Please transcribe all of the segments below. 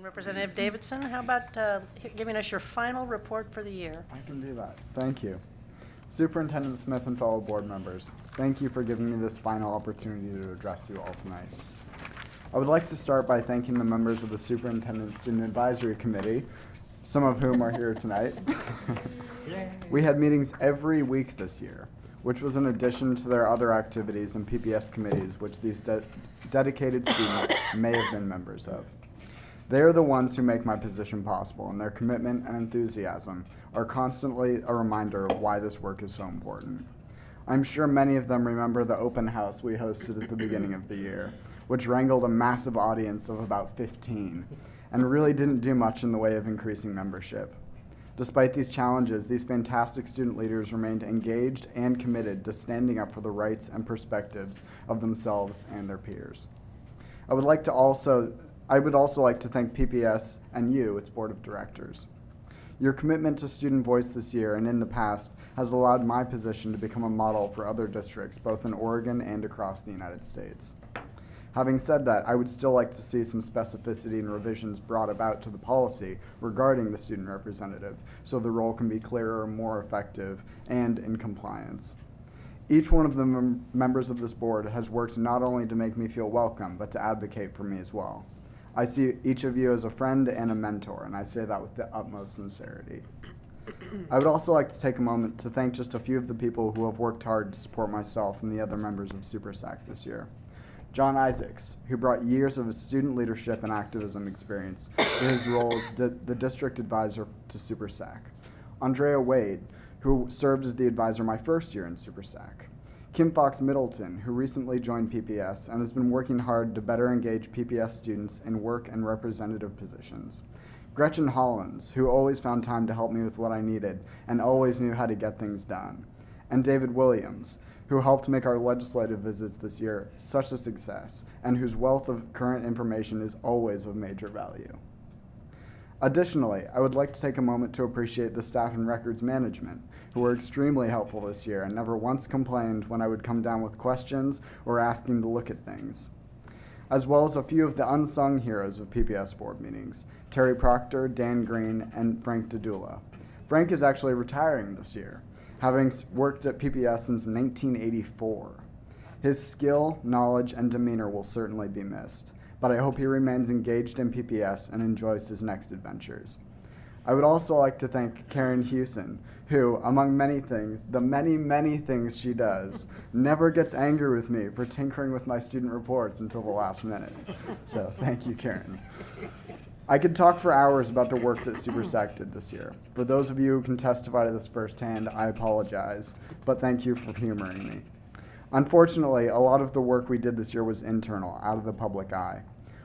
Student Representative Davidson, how about giving us your final report for the year? I can do that. Thank you. Superintendent Smith and fellow board members, thank you for giving me this final opportunity to address you all tonight. I would like to start by thanking the members of the Superintendent Student Advisory Committee, some of whom are here tonight. We had meetings every week this year, which was in addition to their other activities and PPS committees, which these dedicated students may have been members of. They are the ones who make my position possible, and their commitment and enthusiasm are constantly a reminder of why this work is so important. I'm sure many of them remember the open house we hosted at the beginning of the year, which wrangled a massive audience of about 15, and really didn't do much in the way of increasing membership. Despite these challenges, these fantastic student leaders remained engaged and committed to standing up for the rights and perspectives of themselves and their peers. I would also like to thank PPS and you, its board of directors. Your commitment to student voice this year and in the past has allowed my position to become a model for other districts, both in Oregon and across the United States. Having said that, I would still like to see some specificity and revisions brought about to the policy regarding the student representative, so the role can be clearer, more effective, and in compliance. Each one of the members of this board has worked not only to make me feel welcome, but to advocate for me as well. I see each of you as a friend and a mentor, and I say that with the utmost sincerity. I would also like to take a moment to thank just a few of the people who have worked hard to support myself and the other members of SuperSAC this year. John Isaacs, who brought years of his student leadership and activism experience to his role as the district advisor to SuperSAC. Andrea Wade, who served as the advisor my first year in SuperSAC. Kim Fox Middleton, who recently joined PPS and has been working hard to better engage PPS students in work and representative positions. Gretchen Hollins, who always found time to help me with what I needed and always knew how to get things done. And David Williams, who helped make our legislative visits this year such a success and whose wealth of current information is always of major value. Additionally, I would like to take a moment to appreciate the staff and records management, who were extremely helpful this year and never once complained when I would come down with questions or asking to look at things. As well as a few of the unsung heroes of PPS board meetings, Terry Proctor, Dan Green, and Frank Dedula. Frank is actually retiring this year, having worked at PPS since 1984. His skill, knowledge, and demeanor will certainly be missed, but I hope he remains engaged in PPS and enjoys his next adventures. I would also like to thank Karen Hewson, who, among many things, the many things she does, never gets angry with me for tinkering with my student reports until the last minute. So thank you, Karen. I could talk for hours about the work that SuperSAC did this year. For those of you who can testify to this firsthand, I apologize, but thank you for humoring me. Unfortunately, a lot of the work we did this year was internal, out of the public eye.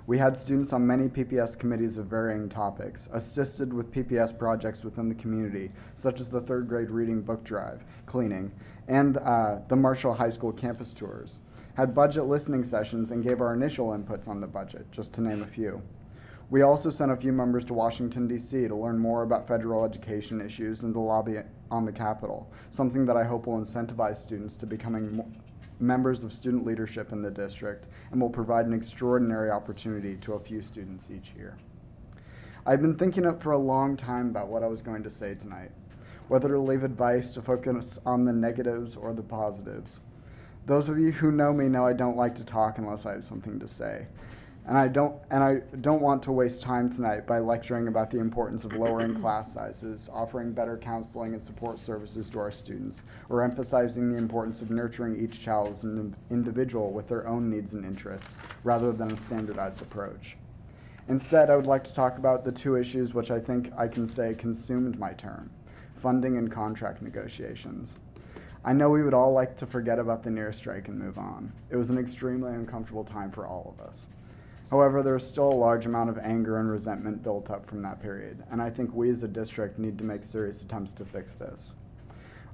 We had students on many PPS committees of varying topics, assisted with PPS projects within the community, such as the third grade reading book drive, cleaning, and the Marshall High School campus tours, had budget listening sessions, and gave our initial inputs on the budget, just to name a few. We also sent a few members to Washington, D.C. to learn more about federal education issues and to lobby on the Capitol, something that I hope will incentivize students to becoming members of student leadership in the district and will provide an extraordinary opportunity to a few students each year. I've been thinking for a long time about what I was going to say tonight, whether to leave advice to focus on the negatives or the positives. Those of you who know me know I don't like to talk unless I have something to say. And I don't want to waste time tonight by lecturing about the importance of lowering class sizes, offering better counseling and support services to our students, or emphasizing the importance of nurturing each child as an individual with their own needs and interests, rather than a standardized approach. Instead, I would like to talk about the two issues which I think I can say consumed my term: funding and contract negotiations. I know we would all like to forget about the near strike and move on. It was an extremely uncomfortable time for all of us. However, there is still a large amount of anger and resentment built up from that period, and I think we as a district need to make serious attempts to fix this.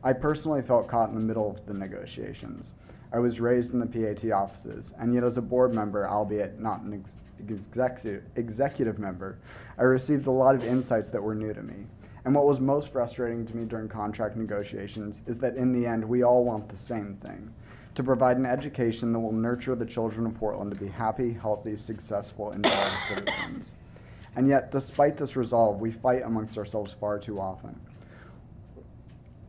I personally felt caught in the middle of the negotiations. I was raised in the PAT offices, and yet as a board member, albeit not an executive member, I received a lot of insights that were new to me. And what was most frustrating to me during contract negotiations is that in the end, we all want the same thing: to provide an education that will nurture the children of Portland to be happy, healthy, successful, involved citizens. And yet, despite this resolve, we fight amongst ourselves far too often.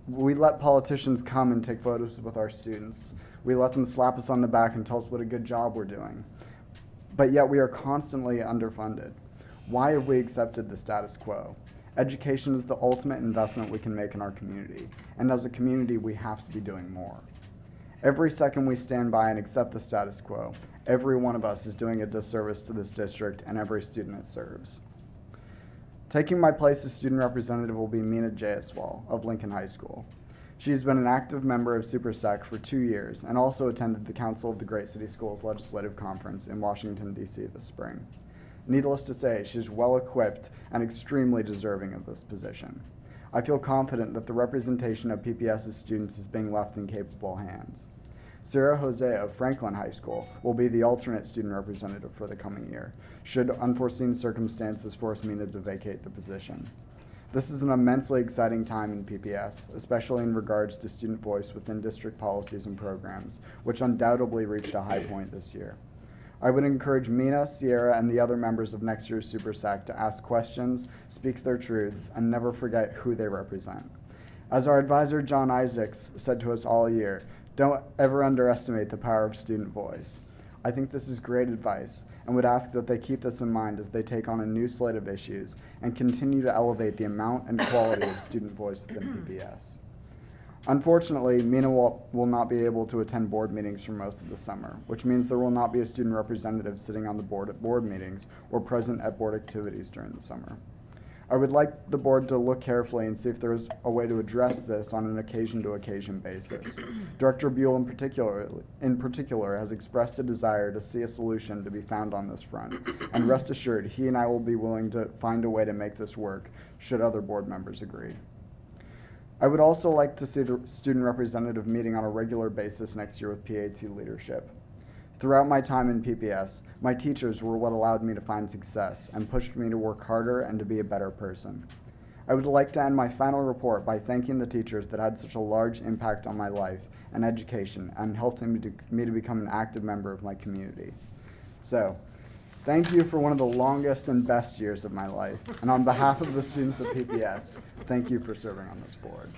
We let politicians come and take photos with our students. We let them slap us on the back and tell us what a good job we're doing. But yet we are constantly underfunded. Why have we accepted the status quo? Education is the ultimate investment we can make in our community, and as a community, we have to be doing more. Every second we stand by and accept the status quo, every one of us is doing a disservice to this district and every student it serves. Taking my place as student representative will be Mina Jaiswal of Lincoln High School. She's been an active member of SuperSec for 2 years and also attended the Council of the Great City Schools Legislative Conference in Washington, D.C. this spring. Needless to say, she's well equipped and extremely deserving of this position. I feel confident that the representation of PPS's students is being left in capable hands. Sarah Jose of Franklin High School will be the alternate student representative for the coming year, should unforeseen circumstances force Mina to vacate the position. This is an immensely exciting time in PPS, especially in regards to student voice within district policies and programs, which undoubtedly reached a high point this year. I would encourage Mina, Sierra, and the other members of next year's SuperSAC to ask questions, speak their truths, and never forget who they represent. As our advisor John Isaacs said to us all year, don't ever underestimate the power of student voice. I think this is great advice and would ask that they keep this in mind as they take on a new slate of issues and continue to elevate the amount and quality of student voice within PPS. Unfortunately, Mina will not be able to attend board meetings for most of the summer, which means there will not be a student representative sitting on the board at board meetings or present at board activities during the summer. I would like the board to look carefully and see if there is a way to address this on an occasion-to-occasion basis. Director Buell in particular has expressed a desire to see a solution to be found on this front, and rest assured he and I will be willing to find a way to make this work should other board members agree. I would also like to see the student representative meeting on a regular basis next year with PAT leadership. Throughout my time in PPS, my teachers were what allowed me to find success and pushed me to work harder and to be a better person. I would like to end my final report by thanking the teachers that had such a large impact on my life and education and helped me to become an active member of my community. So, thank you for one of the longest and best years of my life. And on behalf of the students of PPS, thank you for serving on this board.